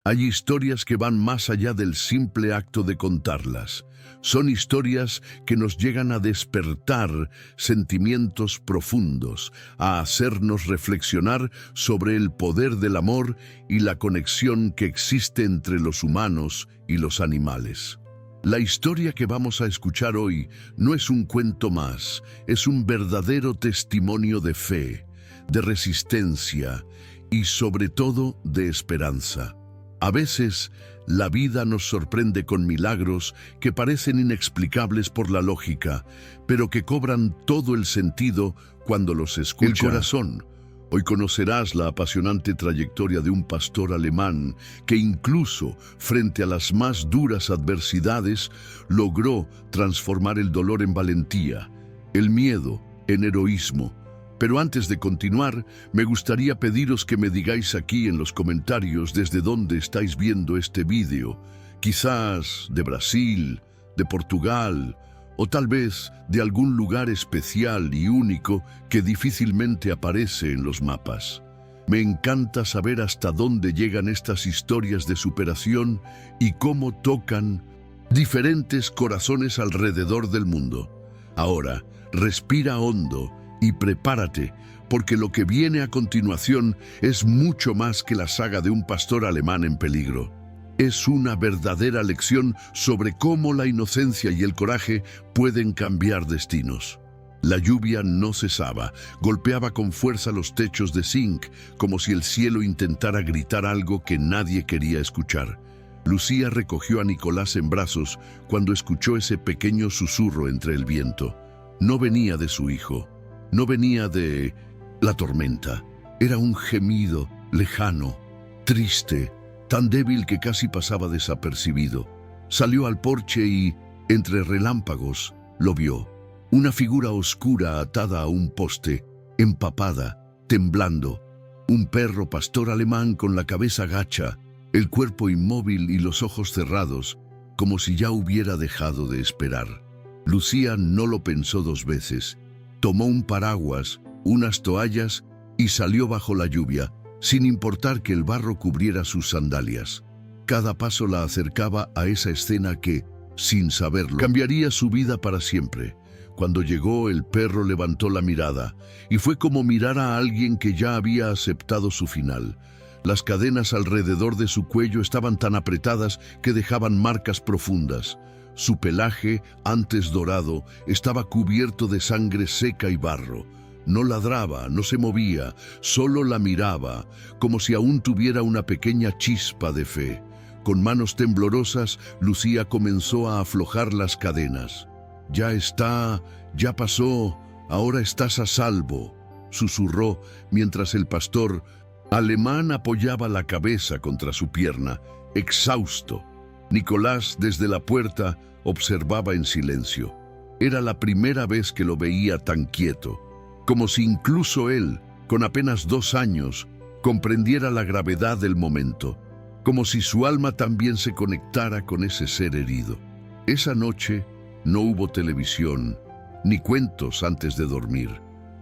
Hay historias que van más allá del simple acto de contarlas. Son historias que nos llegan a despertar sentimientos profundos, a hacernos reflexionar sobre el poder del amor y la conexión que existe entre los humanos y los animales. La historia que vamos a escuchar hoy no es un cuento más, es un verdadero testimonio de fe, de resistencia y sobre todo de esperanza. A veces, la vida nos sorprende con milagros que parecen inexplicables por la lógica, pero que cobran todo el sentido cuando los escucha el corazón. Hoy conocerás la apasionante trayectoria de un pastor alemán que incluso frente a las más duras adversidades logró transformar el dolor en valentía, el miedo en heroísmo. Pero antes de continuar, me gustaría pediros que me digáis aquí en los comentarios desde dónde estáis viendo este vídeo. Quizás de Brasil, de Portugal, o tal vez de algún lugar especial y único que difícilmente aparece en los mapas. Me encanta saber hasta dónde llegan estas historias de superación y cómo tocan diferentes corazones alrededor del mundo. Ahora, respira hondo y prepárate, porque lo que viene a continuación es mucho más que la saga de un pastor alemán en peligro. Es una verdadera lección sobre cómo la inocencia y el coraje pueden cambiar destinos. La lluvia no cesaba, golpeaba con fuerza los techos de zinc, como si el cielo intentara gritar algo que nadie quería escuchar. Lucía recogió a Nicolás en brazos cuando escuchó ese pequeño susurro entre el viento. No venía de su hijo. No venía de la tormenta. Era un gemido lejano, triste, tan débil que casi pasaba desapercibido. Salió al porche y, entre relámpagos, lo vio. Una figura oscura atada a un poste, empapada, temblando. Un perro pastor alemán con la cabeza gacha, el cuerpo inmóvil y los ojos cerrados, como si ya hubiera dejado de esperar. Lucía no lo pensó dos veces. Tomó un paraguas, unas toallas y salió bajo la lluvia, sin importar que el barro cubriera sus sandalias. Cada paso la acercaba a esa escena que, sin saberlo, cambiaría su vida para siempre. Cuando llegó, el perro levantó la mirada, y fue como mirar a alguien que ya había aceptado su final. Las cadenas alrededor de su cuello estaban tan apretadas que dejaban marcas profundas. Su pelaje, antes dorado, estaba cubierto de sangre seca y barro. No ladraba, no se movía, solo la miraba, como si aún tuviera una pequeña chispa de fe. Con manos temblorosas, Lucía comenzó a aflojar las cadenas. «Ya está, ya pasó, ahora estás a salvo», susurró mientras el pastor alemán apoyaba la cabeza contra su pierna, exhausto. Nicolás, desde la puerta, observaba en silencio. Era la primera vez que lo veía tan quieto, como si incluso él, con apenas 2 años, comprendiera la gravedad del momento, como si su alma también se conectara con ese ser herido. Esa noche no hubo televisión, ni cuentos antes de dormir,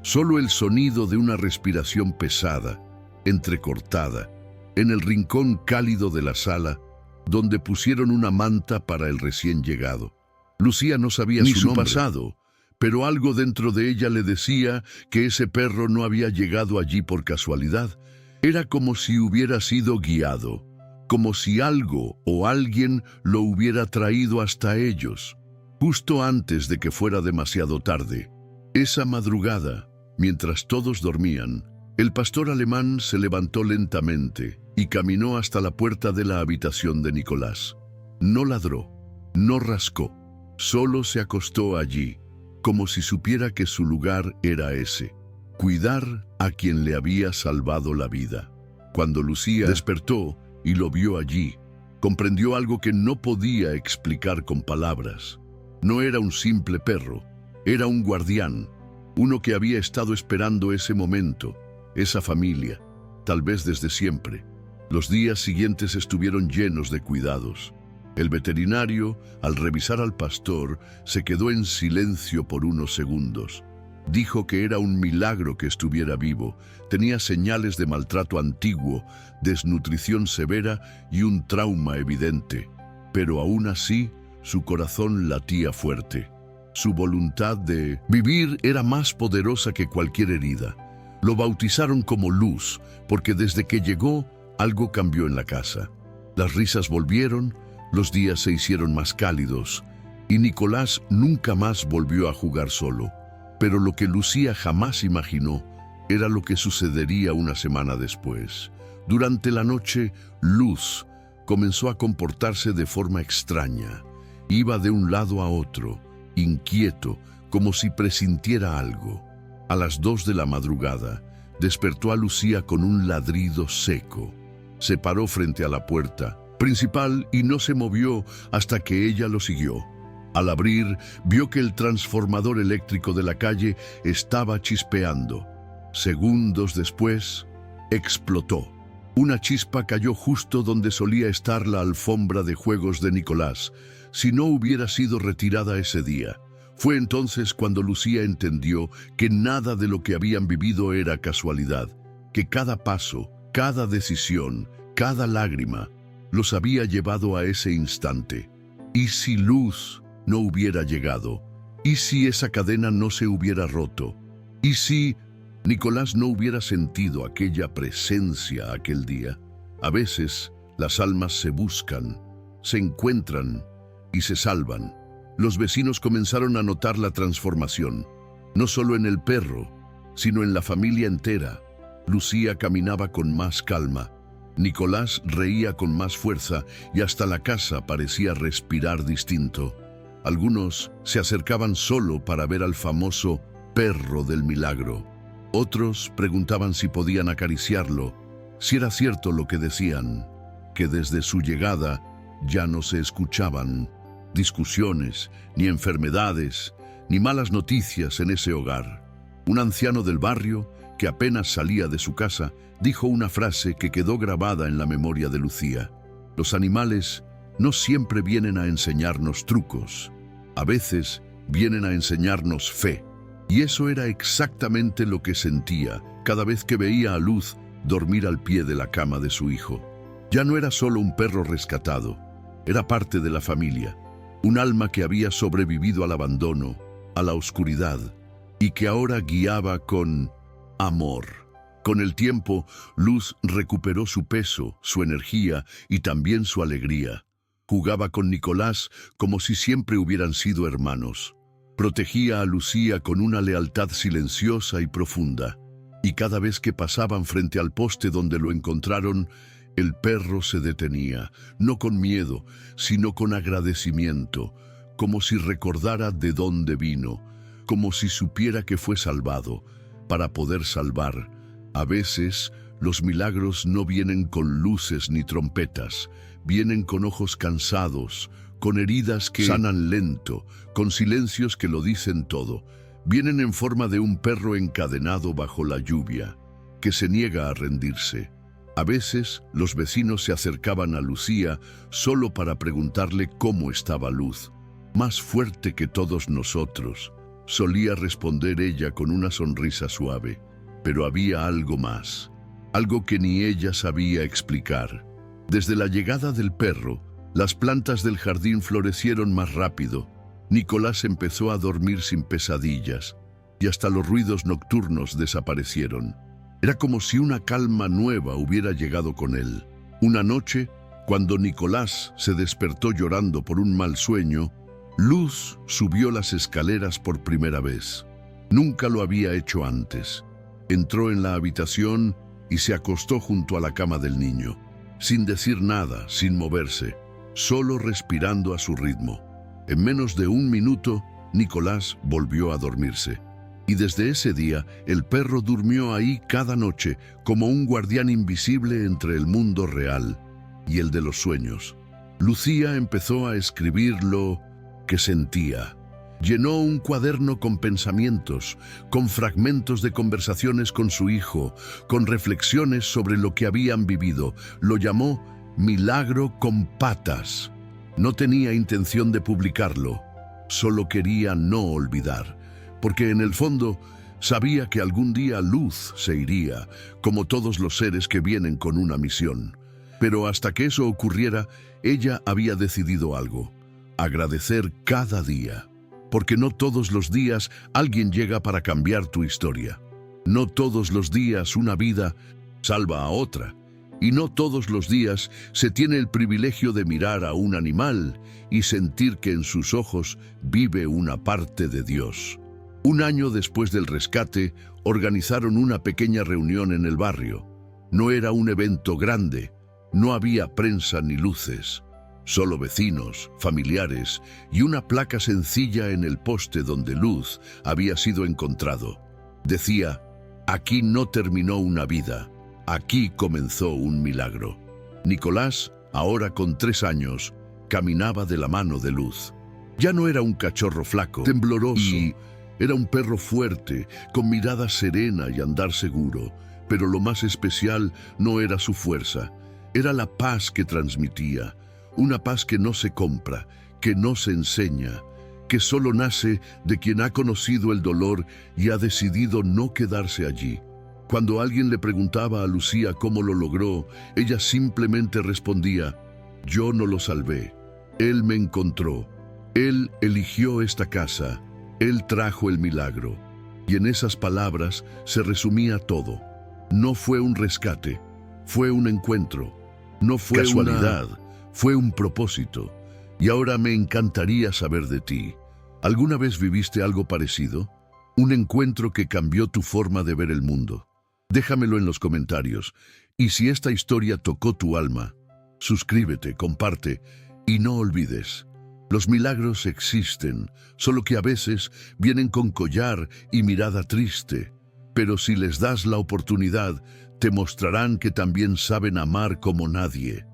solo el sonido de una respiración pesada, entrecortada, en el rincón cálido de la sala, donde pusieron una manta para el recién llegado. Lucía no sabía ni su pasado, pero algo dentro de ella le decía que ese perro no había llegado allí por casualidad. Era como si hubiera sido guiado, como si algo o alguien lo hubiera traído hasta ellos, justo antes de que fuera demasiado tarde. Esa madrugada, mientras todos dormían, el pastor alemán se levantó lentamente y caminó hasta la puerta de la habitación de Nicolás. No ladró, no rascó, solo se acostó allí, como si supiera que su lugar era ese, cuidar a quien le había salvado la vida. Cuando Lucía despertó y lo vio allí, comprendió algo que no podía explicar con palabras. No era un simple perro, era un guardián, uno que había estado esperando ese momento, esa familia, tal vez desde siempre. Los días siguientes estuvieron llenos de cuidados. El veterinario, al revisar al pastor, se quedó en silencio por unos segundos. Dijo que era un milagro que estuviera vivo. Tenía señales de maltrato antiguo, desnutrición severa y un trauma evidente. Pero aún así, su corazón latía fuerte. Su voluntad de vivir era más poderosa que cualquier herida. Lo bautizaron como Luz, porque desde que llegó, algo cambió en la casa. Las risas volvieron, los días se hicieron más cálidos, y Nicolás nunca más volvió a jugar solo. Pero lo que Lucía jamás imaginó era lo que sucedería una semana después. Durante la noche, Luz comenzó a comportarse de forma extraña. Iba de un lado a otro, inquieto, como si presintiera algo. A las 2 de la madrugada, despertó a Lucía con un ladrido seco. Se paró frente a la puerta principal y no se movió hasta que ella lo siguió. Al abrir, vio que el transformador eléctrico de la calle estaba chispeando. Segundos después, explotó. Una chispa cayó justo donde solía estar la alfombra de juegos de Nicolás, si no hubiera sido retirada ese día. Fue entonces cuando Lucía entendió que nada de lo que habían vivido era casualidad, que cada paso, cada decisión, cada lágrima, los había llevado a ese instante. ¿Y si Luz no hubiera llegado? ¿Y si esa cadena no se hubiera roto? ¿Y si Nicolás no hubiera sentido aquella presencia aquel día? A veces las almas se buscan, se encuentran y se salvan. Los vecinos comenzaron a notar la transformación, no solo en el perro, sino en la familia entera. Lucía caminaba con más calma, Nicolás reía con más fuerza y hasta la casa parecía respirar distinto. Algunos se acercaban solo para ver al famoso perro del milagro. Otros preguntaban si podían acariciarlo, si era cierto lo que decían, que desde su llegada ya no se escuchaban discusiones, ni enfermedades, ni malas noticias en ese hogar. Un anciano del barrio, que apenas salía de su casa, dijo una frase que quedó grabada en la memoria de Lucía. Los animales no siempre vienen a enseñarnos trucos, a veces vienen a enseñarnos fe. Y eso era exactamente lo que sentía cada vez que veía a Luz dormir al pie de la cama de su hijo. Ya no era solo un perro rescatado, era parte de la familia, un alma que había sobrevivido al abandono, a la oscuridad, y que ahora guiaba con amor. Con el tiempo, Luz recuperó su peso, su energía y también su alegría. Jugaba con Nicolás como si siempre hubieran sido hermanos. Protegía a Lucía con una lealtad silenciosa y profunda. Y cada vez que pasaban frente al poste donde lo encontraron, el perro se detenía, no con miedo, sino con agradecimiento, como si recordara de dónde vino, como si supiera que fue salvado, para poder salvar. A veces, los milagros no vienen con luces ni trompetas, vienen con ojos cansados, con heridas que sanan lento, con silencios que lo dicen todo. Vienen en forma de un perro encadenado bajo la lluvia, que se niega a rendirse. A veces, los vecinos se acercaban a Lucía solo para preguntarle cómo estaba Luz. Más fuerte que todos nosotros, solía responder ella con una sonrisa suave. Pero había algo más, algo que ni ella sabía explicar. Desde la llegada del perro, las plantas del jardín florecieron más rápido. Nicolás empezó a dormir sin pesadillas y hasta los ruidos nocturnos desaparecieron. Era como si una calma nueva hubiera llegado con él. Una noche, cuando Nicolás se despertó llorando por un mal sueño, Luz subió las escaleras por primera vez. Nunca lo había hecho antes. Entró en la habitación y se acostó junto a la cama del niño, sin decir nada, sin moverse, solo respirando a su ritmo. En menos de un minuto, Nicolás volvió a dormirse. Y desde ese día, el perro durmió ahí cada noche como un guardián invisible entre el mundo real y el de los sueños. Lucía empezó a escribir lo que sentía. Llenó un cuaderno con pensamientos, con fragmentos de conversaciones con su hijo, con reflexiones sobre lo que habían vivido. Lo llamó Milagro con Patas. No tenía intención de publicarlo, solo quería no olvidar. porque en el fondo sabía que algún día Luz se iría, como todos los seres que vienen con una misión. Pero hasta que eso ocurriera, ella había decidido algo: agradecer cada día. Porque no todos los días alguien llega para cambiar tu historia. No todos los días una vida salva a otra. Y no todos los días se tiene el privilegio de mirar a un animal y sentir que en sus ojos vive una parte de Dios. Un año después del rescate, organizaron una pequeña reunión en el barrio. No era un evento grande, no había prensa ni luces, solo vecinos, familiares y una placa sencilla en el poste donde Luz había sido encontrado. Decía: aquí no terminó una vida, aquí comenzó un milagro. Nicolás, ahora con 3 años, caminaba de la mano de Luz. Ya no era un cachorro flaco, tembloroso. Era un perro fuerte, con mirada serena y andar seguro. Pero lo más especial no era su fuerza, era la paz que transmitía. Una paz que no se compra, que no se enseña, que solo nace de quien ha conocido el dolor y ha decidido no quedarse allí. Cuando alguien le preguntaba a Lucía cómo lo logró, ella simplemente respondía: yo no lo salvé, él me encontró, él eligió esta casa, él trajo el milagro. Y en esas palabras se resumía todo. No fue un rescate, fue un encuentro. No fue casualidad, fue un propósito. Y ahora me encantaría saber de ti. ¿Alguna vez viviste algo parecido? Un encuentro que cambió tu forma de ver el mundo. Déjamelo en los comentarios. Y si esta historia tocó tu alma, suscríbete, comparte y no olvides: los milagros existen, solo que a veces vienen con collar y mirada triste. Pero si les das la oportunidad, te mostrarán que también saben amar como nadie.